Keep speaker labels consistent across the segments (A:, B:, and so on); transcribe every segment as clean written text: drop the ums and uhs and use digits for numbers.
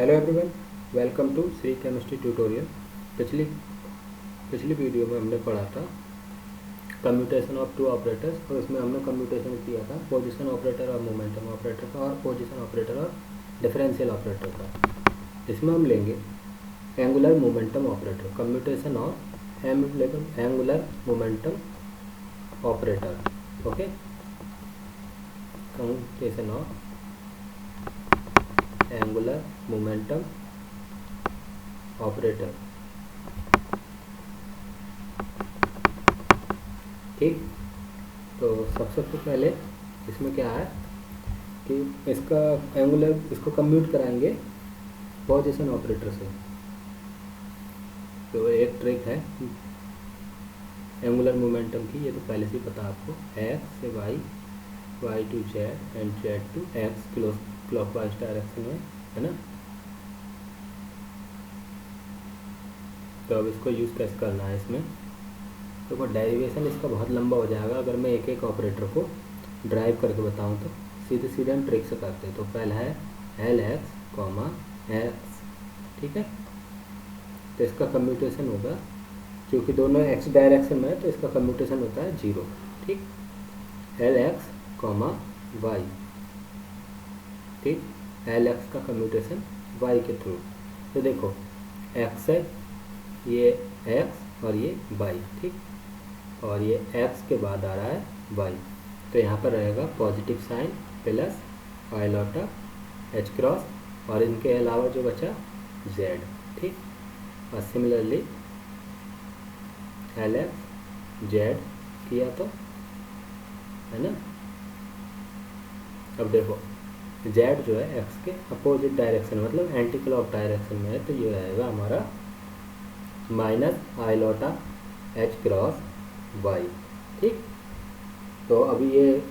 A: Hello everyone, welcome to Shri chemistry tutorial. पिछली पिछली video में हमने पढ़ा था कम्यूटेशन ऑफ टू ऑपरेटर्स, और इसमें हमने कम्यूटेशन किया था पोजीशन ऑपरेटर और मोमेंटम ऑपरेटर का, और पोजीशन ऑपरेटर और डिफरेंशियल ऑपरेटर का। इसमें हम लेंगे angular momentum operator, commutation of angular momentum operator. Okay, commutation of angular momentum operator. ठीक, तो सबसे पहले इसमें क्या है कि इसको कम्यूट कराएंगे पोजीशन ऑपरेटर से। तो एक ट्रिक है एंगुलर मोमेंटम की, ये तो पहले से ही पता आपको, एक्स से y, y to z and z to x clockwise direction में, है ना। तो अब इसको यूज़ कैसे करना है इसमें, तो डेरिवेशन इसका बहुत लंबा हो जाएगा अगर मैं एक एक ऑपरेटर को ड्राइव करके बताऊं। तो सीधे सीधे हम ट्रिक से करते हैं। तो पहला है एल एक्स कॉमा एक्स, ठीक है। तो इसका कम्यूटेशन होगा, क्योंकि दोनों एक्स डायरेक्शन में है तो इसका कम्यूटेशन होता है 0, ठीक। एल एक्स कॉमा वाई, ठीक, एल एक्स का कम्यूटेशन वाई के थ्रू। तो देखो एक्स है, ये एक्स और ये वाई, ठीक, और ये एक्स के बाद आ रहा है वाई। तो यहाँ पर रहेगा positive sign plus iota H cross, और इनके अलावा जो बचा जेड, ठीक। और सिमिलरली एल एक्स जेड किया तो, है ना। अब देखो जेड जो है एक्स के अपोजिट डायरेक्शन मतलब एंटी क्लॉक डायरेक्शन में है, तो ये रहेगा हमारा minus iota H cross Y, ठीक। तो अभी ये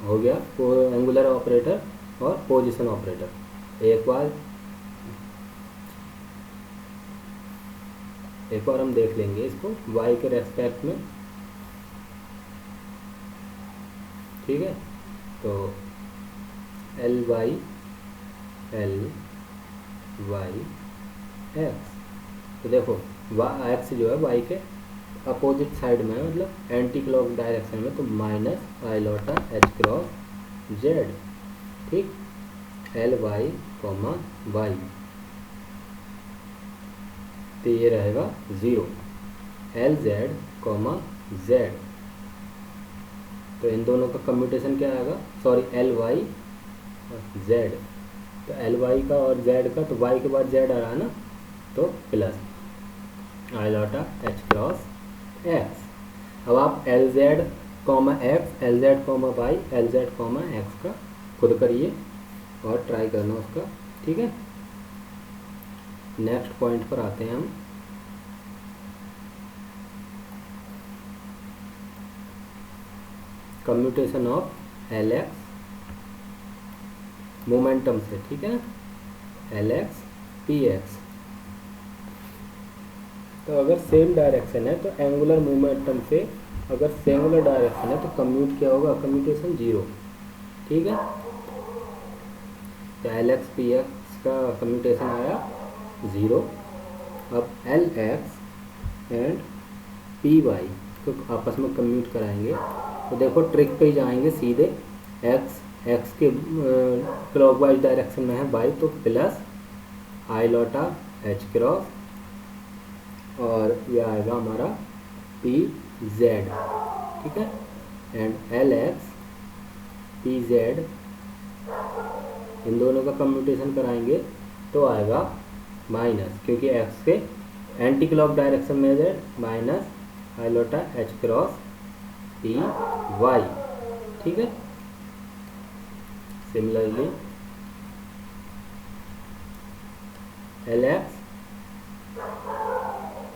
A: हो गया एंगुलर ऑपरेटर और पोजीशन ऑपरेटर। एक बार हम देख लेंगे इसको वाई के रेस्पेक्ट में, ठीक है। तो एल वाई एक्स, तो देखो एक्स जो है वाई के अपोजिट साइड में है, मतलब एंटी क्लॉक डायरेक्शन में, तो minus iota H cross Z, ठीक। एल वाई कॉमा वाई, तो ये रहेगा 0। एल जेड कॉमा जेड, तो इन दोनों का कम्यूटेशन क्या आएगा, सॉरी एल वाई जेड। तो एल वाई का और जेड का, तो वाई के बाद जेड आ रहा है ना, तो plus iota H cross x. अब आप L z comma x, L z comma y, L z comma x का खुद करिए और ट्राई करना उसका, ठीक है। नेक्स्ट पॉइंट पर आते हैं हम। Commutation of L x momentum से, ठीक है ना, एल एक्स पी एक्स। तो अगर सेम डायरेक्शन है तो एंगुलर मोमेंटम से, अगर सिंगुलर डायरेक्शन है तो कम्यूट क्या होगा, कम्यूटेशन 0, ठीक है। तो एल एक्स पी एक्स का कम्यूटेशन आया 0। अब L x and p y को आपस में कम्यूट कराएंगे, तो देखो ट्रिक पे ही जाएंगे सीधे। एक्स के क्लॉकवाइज डायरेक्शन में है वाई, तो प्लस आइलॉटा एच क्रॉस, और ये आएगा हमारा पी जेड, ठीक है। And L x P Z, इन दोनों का कम्यूटेशन कराएंगे तो आएगा माइनस, क्योंकि एक्स के एंटी क्लॉक डायरेक्शन में Z, minus iota H cross P Y, ठीक है। Similarly L x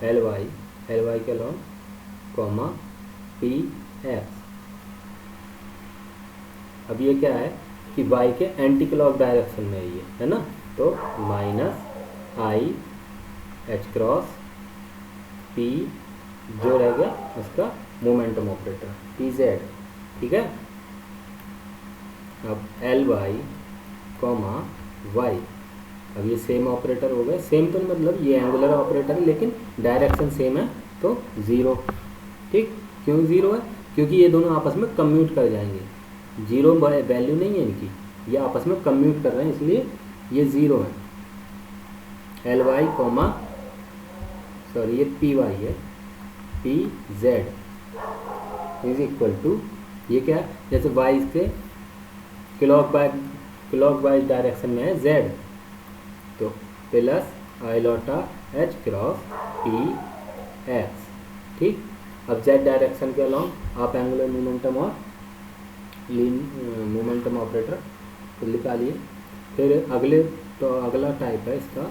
A: L Y के लॉन्ग कॉमा पी एक्स। अब ये क्या है कि वाई के एंटी क्लॉक डायरेक्शन में ये है ना, तो माइनस आई एच क्रॉस पी जो रह गया उसका मोमेंटम ऑपरेटर पी जेड, ठीक है। अब एल वाई कॉमा वाई, अब ये सेम ऑपरेटर हो गए, सेम तो मतलब ये एंगुलर ऑपरेटर है लेकिन डायरेक्शन सेम है तो ज़ीरो। ठीक, क्यों ज़ीरो है? क्योंकि ये दोनों आपस में कम्यूट कर जाएंगे, जीरो वैल्यू नहीं है इनकी, ये आपस में कम्यूट कर रहे हैं इसलिए ये ज़ीरो है। एल वाई कॉमा सॉरी ये पी वाई है, p z is equal to ये क्या है, जैसे वाई के क्लॉकवाइज डायरेक्शन में है जेड, तो plus iota H cross P x. ठीक, अब जेड डायरेक्शन के अलॉन्ग आप एंगुलर मोमेंटम और मोमेंटम ऑपरेटर को निकालिए। फिर अगला टाइप है इसका,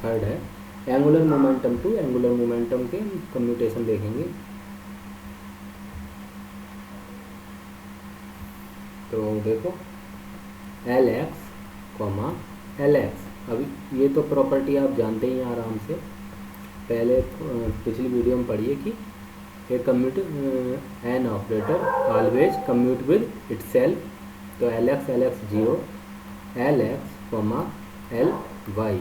A: थर्ड है angular momentum to angular momentum के कम्यूटेशन देखेंगे। तो देखो L x comma L X, अभी ये तो प्रॉपर्टी आप जानते ही हैं आराम से, पहले पिछली वीडियो में पढ़िए कि a commute an operator always commute with itself, तो L X zero, L x comma L Y.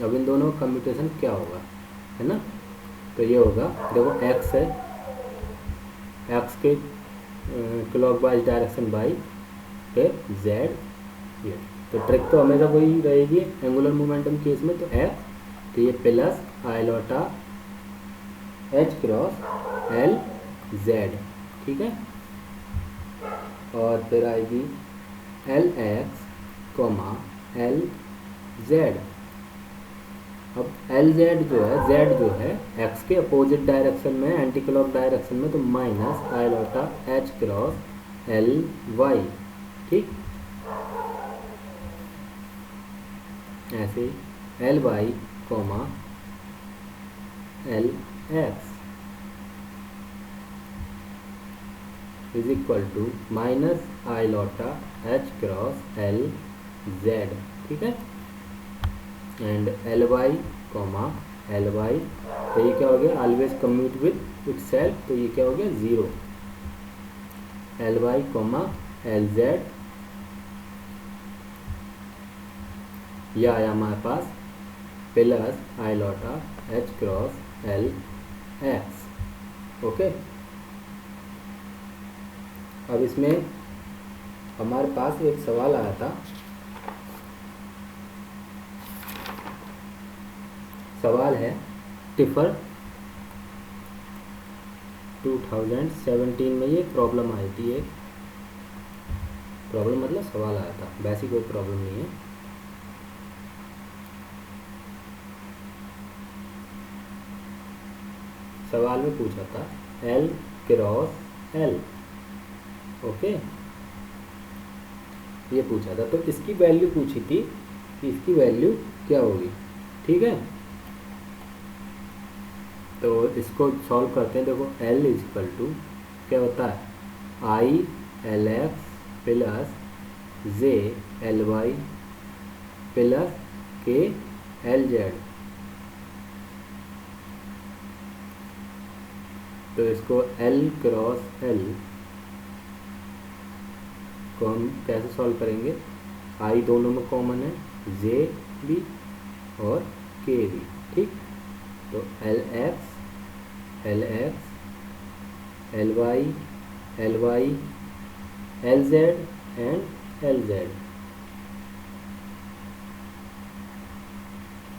A: अब इन दोनों का कम्यूटेशन क्या होगा, है ना? तो ये होगा, देखो एक्स है, एक्स के क्लॉकवाइज डायरेक्शन बाई, फिर जेड ये, तो ट्रिक तो हमेशा वही रहेगी एंगुलर मोमेंटम केस में, तो एक्स, तो ये plus iota H cross L Z. ठीक है, और फिर आएगी L x comma L Z. अब एल जेड जो है, जेड जो है एक्स के अपोजिट डायरेक्शन में, एंटी क्लॉक डायरेक्शन में, तो minus iota H cross L Y. ठीक, ऐसे L Y comma L X is equal to minus iota H cross L Z. ठीक है, and L Y comma L Y, तो ये क्या हो गया, ऑलवेज कम्यूट विद इटसेल्फ, तो ये क्या हो गया, zero. L Y comma L z, यह आया हमारे पास plus iota H cross L x. Okay, अब इसमें हमारे पास एक सवाल आया था, सवाल है टिफर 2017 में ये प्रॉब्लम आई थी, एक प्रॉब्लम मतलब सवाल आया था, वैसी कोई प्रॉब्लम नहीं है। सवाल में पूछा था एल क्रॉस एल, ओके, ये पूछा था, तो इसकी वैल्यू पूछी थी कि इसकी वैल्यू क्या होगी। ठीक है, तो इसको सॉल्व करते हैं। देखो L इजकल टू क्या होता है, i L x plus j L y plus k L z. तो इसको L क्रॉस L को हम कैसे सॉल्व करेंगे, आई दोनों में कॉमन है, जे भी और के भी। ठीक, तो L x L y L z and L Z.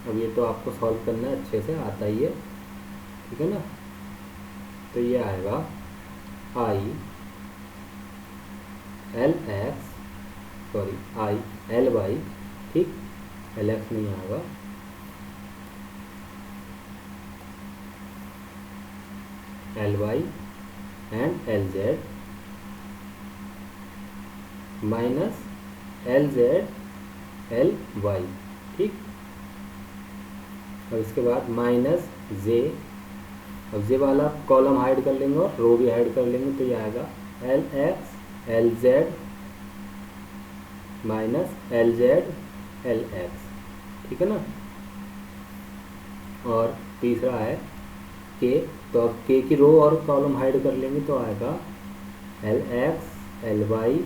A: अब ये तो आपको सॉल्व करना है, अच्छे से आता ही है, ठीक है ना? तो ये आएगा i L x sorry i L Y, ठीक, एल एक्स नहीं आएगा, L y and L z minus L z L Y. ठीक, और इसके बाद माइनस जे, अब जे वाला कॉलम हाइड कर लेंगे और रो भी हाइड कर लेंगे, तो ये आएगा L x L z minus L z L x. ठीक है ना? और तीसरा है के, तो अब के की रो और कॉलम हाइड कर लेंगे, तो आएगा L x L y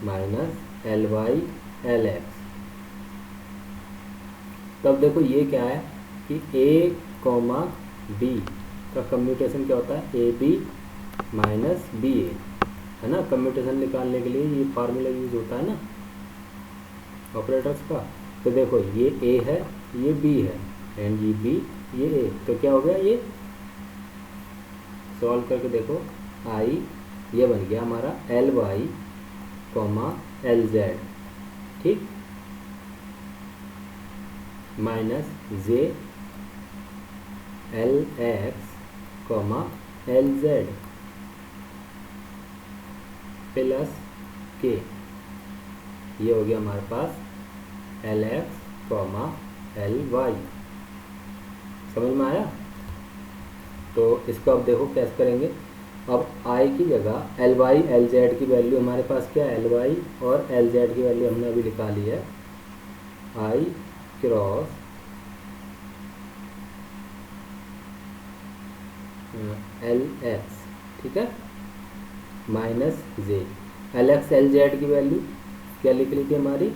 A: minus L y L x. तब देखो ये क्या है कि ए कॉमा बी का कम्यूटेशन क्या होता है, a b minus b a, है ना। कम्यूटेशन निकालने के लिए ये फार्मूला यूज होता है ना ऑपरेटर्स का। तो देखो ये ए है, ये बी है, एंड ये बी, ये ए, तो क्या हो गया, ये सॉल्व करके देखो आई, ये बन गया हमारा L Y comma L Z, ठीक, minus j L x comma L z plus k, ये हो गया हमारे पास L x comma L y. समझ में आया। तो इसको अब देखो कैसे करेंगे। अब आई की जगह एल वाई एल जेड की वैल्यू हमारे पास क्या है, एल वाई और एल जेड की वैल्यू हमने अभी निकाली है, आई क्रॉस एल एक्स, ठीक है, minus j L x L Z की वैल्यू क्या लिख ली थी हमारी,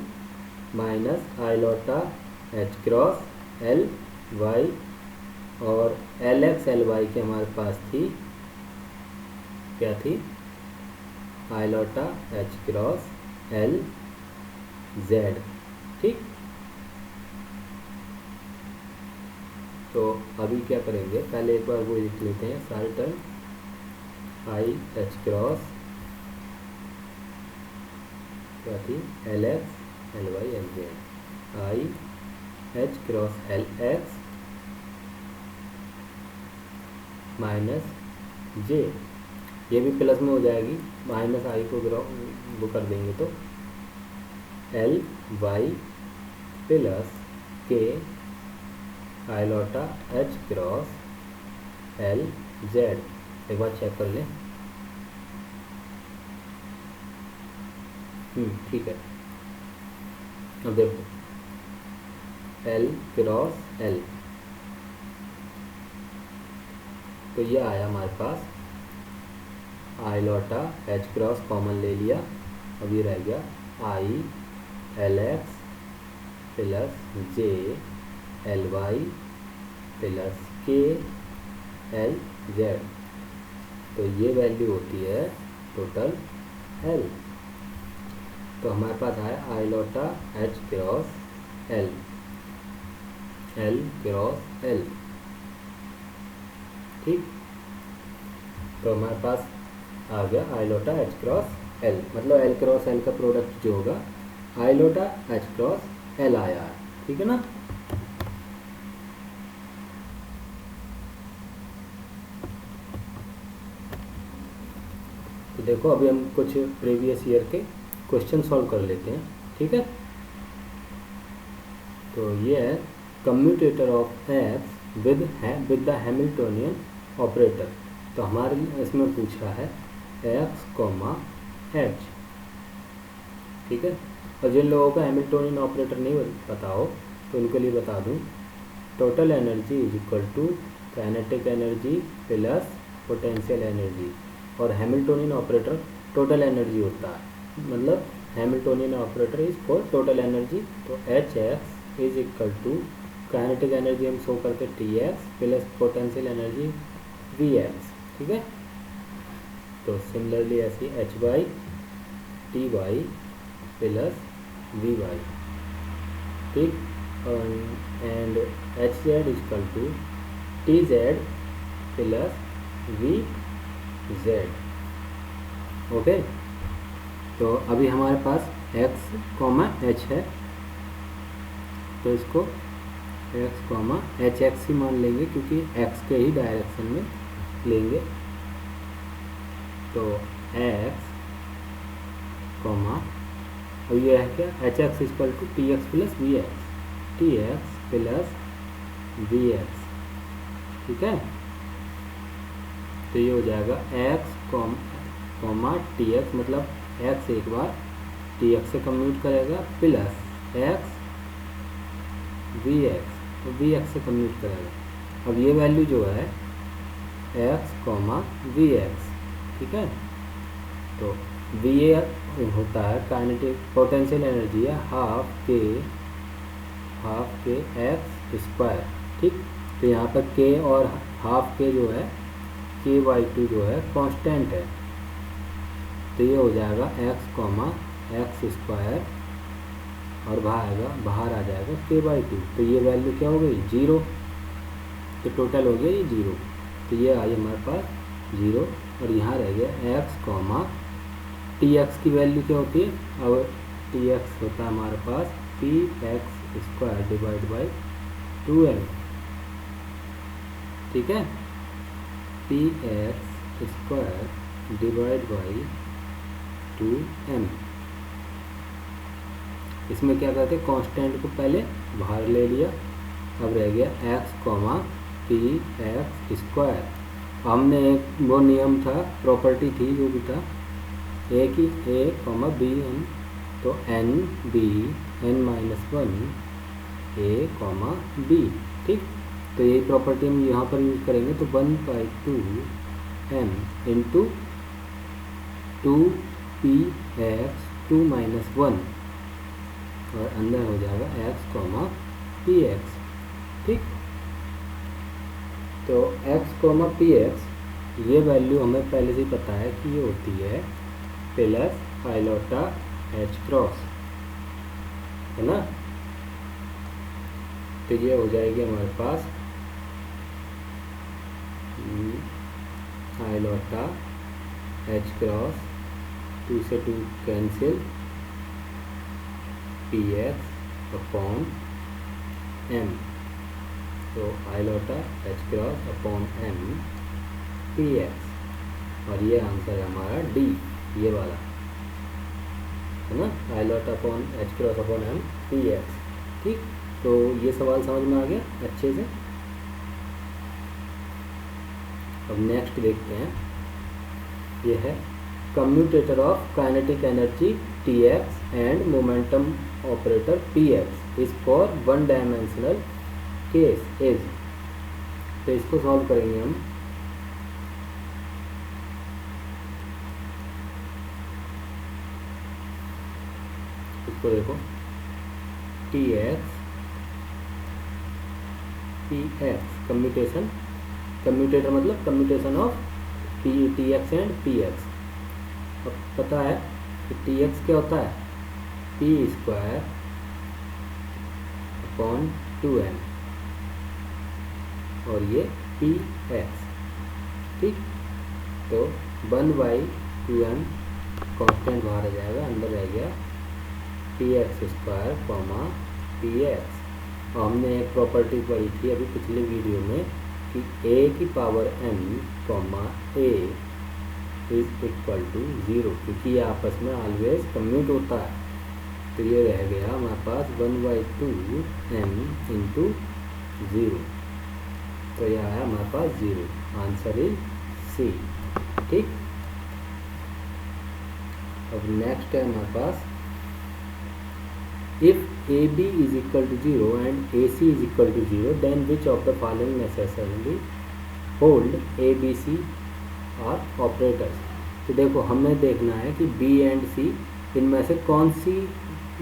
A: माइनस आई लॉटा एच क्रॉस एल वाई, और एल एक्स एल वाई की हमारे पास थी क्या थी, आई लॉटा एच क्रॉस एल जेड, ठीक। तो अभी क्या करेंगे, पहले एक बार वो लिख लेते हैं सारे टर्म, आई एच क्रॉस क्या थी, L x L y L z, i h cross L x minus j, ये भी प्लस में हो जाएगी, माइनस आई को वो कर देंगे तो एल वाई प्लस के आई लॉटा एच क्रॉस एल जेड। एक बार चेक कर लें, ठीक है। अब देखो एल क्रॉस एल, तो ये आया हमारे पास iota h cross common ले लिया, अब ये रह गया i L x plus j L y plus k L z, तो ये वैल्यू होती है टोटल एल। तो हमारे पास आया iota h cross L, L cross L, ठीक। तो हमारे पास आ गया iota h cross L, मतलब एल क्रॉस एल का प्रोडक्ट जो होगा आई लोटा एच क्रॉस एल आया है, ठीक है ना। तो देखो अभी हम कुछ प्रीवियस ईयर के क्वेश्चन सॉल्व कर लेते हैं, ठीक है। तो ये है commutator of x with the Hamiltonian operator. तो हमारे इसमें पूछा है एक्स कॉमा एच, ठीक है। और जिन लोगों का हैमिल्टोनियन ऑपरेटर नहीं पता हो तो उनके लिए बता दूं, total energy is equal to kinetic energy plus potential energy, और हैमिल्टोनियन ऑपरेटर टोटल एनर्जी होता है, मतलब Hamiltonian operator is for total energy. तो H x is equal to kinetic energy हम शो करते T x plus potential energy V x, ठीक है। तो सिमिलरली ऐसी H y T y plus V y, ठीक, and H z equal to T z plus V z, okay. तो अभी हमारे पास x कॉमा एच है, तो इसको x कॉमा एच एक्स ही मान लेंगे क्योंकि x के ही डायरेक्शन में लेंगे। तो x कॉमा, अब ये है क्या, H x equal to T x plus V x, T x plus V x, ठीक है। तो ये हो जाएगा x कॉमा टी एक्स, मतलब x एक बार टी एक्स से कम्यूट करेगा प्लस x वी एक्स, तो वी एक्स से कम्यूट करेगा। अब ये वैल्यू जो है x कॉमा वी एक्स, ठीक है। तो वी ए होता है काइनेटिक पोटेंशियल एनर्जी है हाफ के एक्स स्क्वायर। ठीक, तो यहाँ पर के और हाफ के जो है k/2 जो है कांस्टेंट है, तो ये हो जाएगा एक्स स्क्वायर और बाहर आ जाएगा k/2। तो ये वैल्यू क्या हो गई 0, तो टोटल हो गया ये 0, तो ये आई हमारे पास 0 और यहाँ रह गया x, टी एक्स की वैल्यू क्या होती है, अब टी एक्स होता है हमारे पास px² डिवाइड बाई 2m। ठीक है, px² डिवाइड बाई 2m। इसमें क्या करते हैं, कांस्टेंट को पहले बाहर ले लिया, अब रह गया x, px²। हमने एक वो नियम था, प्रॉपर्टी थी जो भी था a की a, b n, तो n b n-1 a, b। ठीक, तो यही प्रॉपर्टी हम यहाँ पर यूज करेंगे, तो 1/2m इंटू 2px2-1 और अंदर हो जाएगा x, px। ठीक, तो x, px ये वैल्यू हमें पहले से ही पता है कि ये होती है प्लस आइलोटा h क्रॉस, है ना। तो ये हो जाएगी हमारे पास आइलोटा h क्रॉस, 2 से 2 कैंसिल, px अपॉन m, तो आइलोटा h cross upon m px, और ये आंसर है हमारा डी, ये वाला, है ना, iota upon h cross upon m px। ठीक, तो ये सवाल समझ में आ गया अच्छे से। अब नेक्स्ट देखते हैं, ये है commutator of kinetic energy Tx and momentum operator Px is for 1 dimensional case is. तो इसको सॉल्व करेंगे हम। इसको देखो, Tx Px कम्यूटेटर मतलब commutation of Tx and Px। अब पता है कि Tx क्या होता है, p² अपॉन 2m और ये Px। ठीक, तो 1/2m कांस्टेंट बाहर आ जाएगा, अंदर रह गया px², px। और हमने एक प्रॉपर्टी पढ़ी थी अभी पिछले वीडियो में कि a की power n, a is equal to 0, क्योंकि ये आपस में ऑलवेज कम्यूट होता है। तो ये रह गया हमारे पास 1/2m इंटू 0, तो यह आया हमारे पास 0, आंसर इज सी। ठीक, अब नेक्स्ट है हमारे पास, if AB is equal to 0 and AC is equal to 0, then which of the following necessarily hold ABC are operators। तो देखो हमें देखना है कि B एंड C इनमें से कौन सी,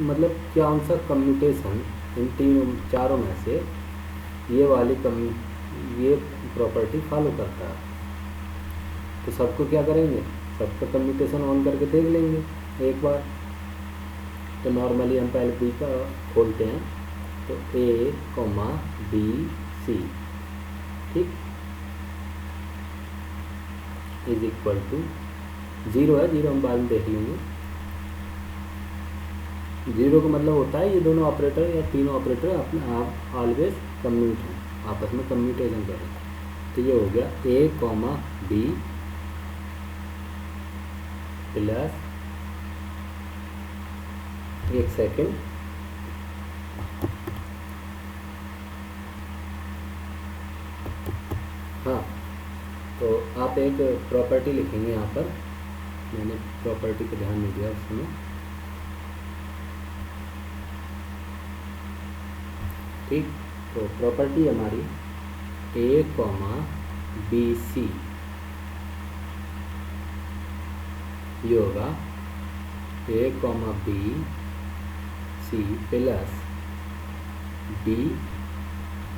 A: मतलब कौन सा कम्यूटेशन इन चारों में से ये प्रॉपर्टी फॉलो करता है। तो सबको क्या करेंगे, सबका कम्यूटेशन ऑन करके देख लेंगे एक बार। तो नॉर्मली हम पहले बी का खोलते हैं, तो A, B, C, ठीक, इज इक्वल टू 0 है, 0 हम बाद में देख लेंगे। 0 का मतलब होता है ये दोनों ऑपरेटर या तीनों ऑपरेटर अपने आप ऑलवेज कम्यूट हैं, आपस में कम्यूटेशन करें। तो ये हो गया A, B प्लस, एक सेकेंड, हाँ, तो आप एक प्रॉपर्टी लिखेंगे यहाँ पर, मैंने प्रॉपर्टी को ध्यान नहीं दिया उसमें। ठीक, तो प्रॉपर्टी हमारी A, B, C ये होगा A comma B C plus D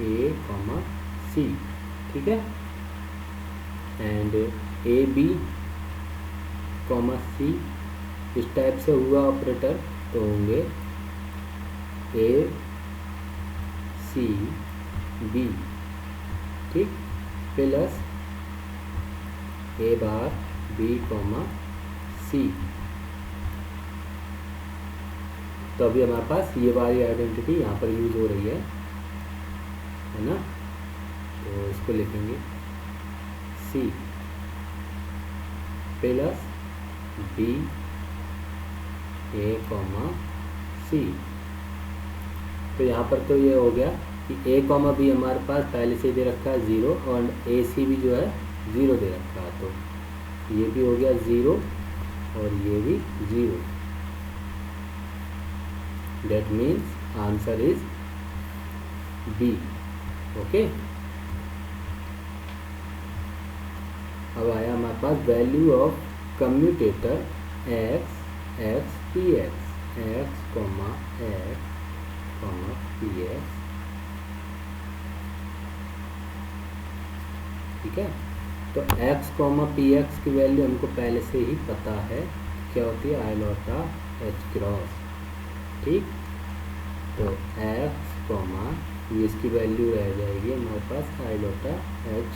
A: A comma C, ठीक है। And A B comma C, इस टाइप से हुआ ऑपरेटर तो होंगे ए सी बी, ठीक, plus A bar B comma C. तो अभी हमारे पास ये वाली आइडेंटिटी यहाँ पर यूज हो रही है ना, तो इसको लिखेंगे सी प्लस बी ए कॉमा सी। तो यहाँ पर तो ये हो गया कि ए कॉमा बी हमारे पास पहले से दे रखा है 0 और ए सी भी जो है 0 दे रखा है, तो ये भी हो गया 0 और ये भी 0। That means answer is B. Okay, अब आया हमारे पास value of commutator x x p x, x comma P x, ठीक है। तो x कॉमा पी एक्स की वैल्यू हमको पहले से ही पता है क्या होती है, आई लॉटा एच क्रॉस, ठीक। तो x कॉमा ये इसकी वैल्यू रह जाएगी हमारे पास आई लॉटा एच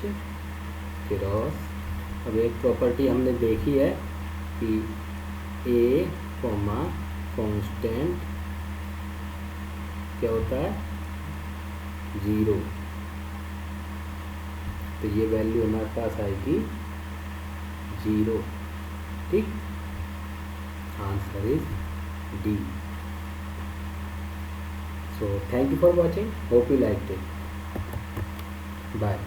A: क्रॉस। अब एक प्रॉपर्टी हमने देखी है कि a कॉमा कॉन्स्टेंट क्या होता है 0, तो ये वैल्यू हमारे पास आएगी 0, ठीक। Answer is D. So thank you for watching, hope you liked it, bye.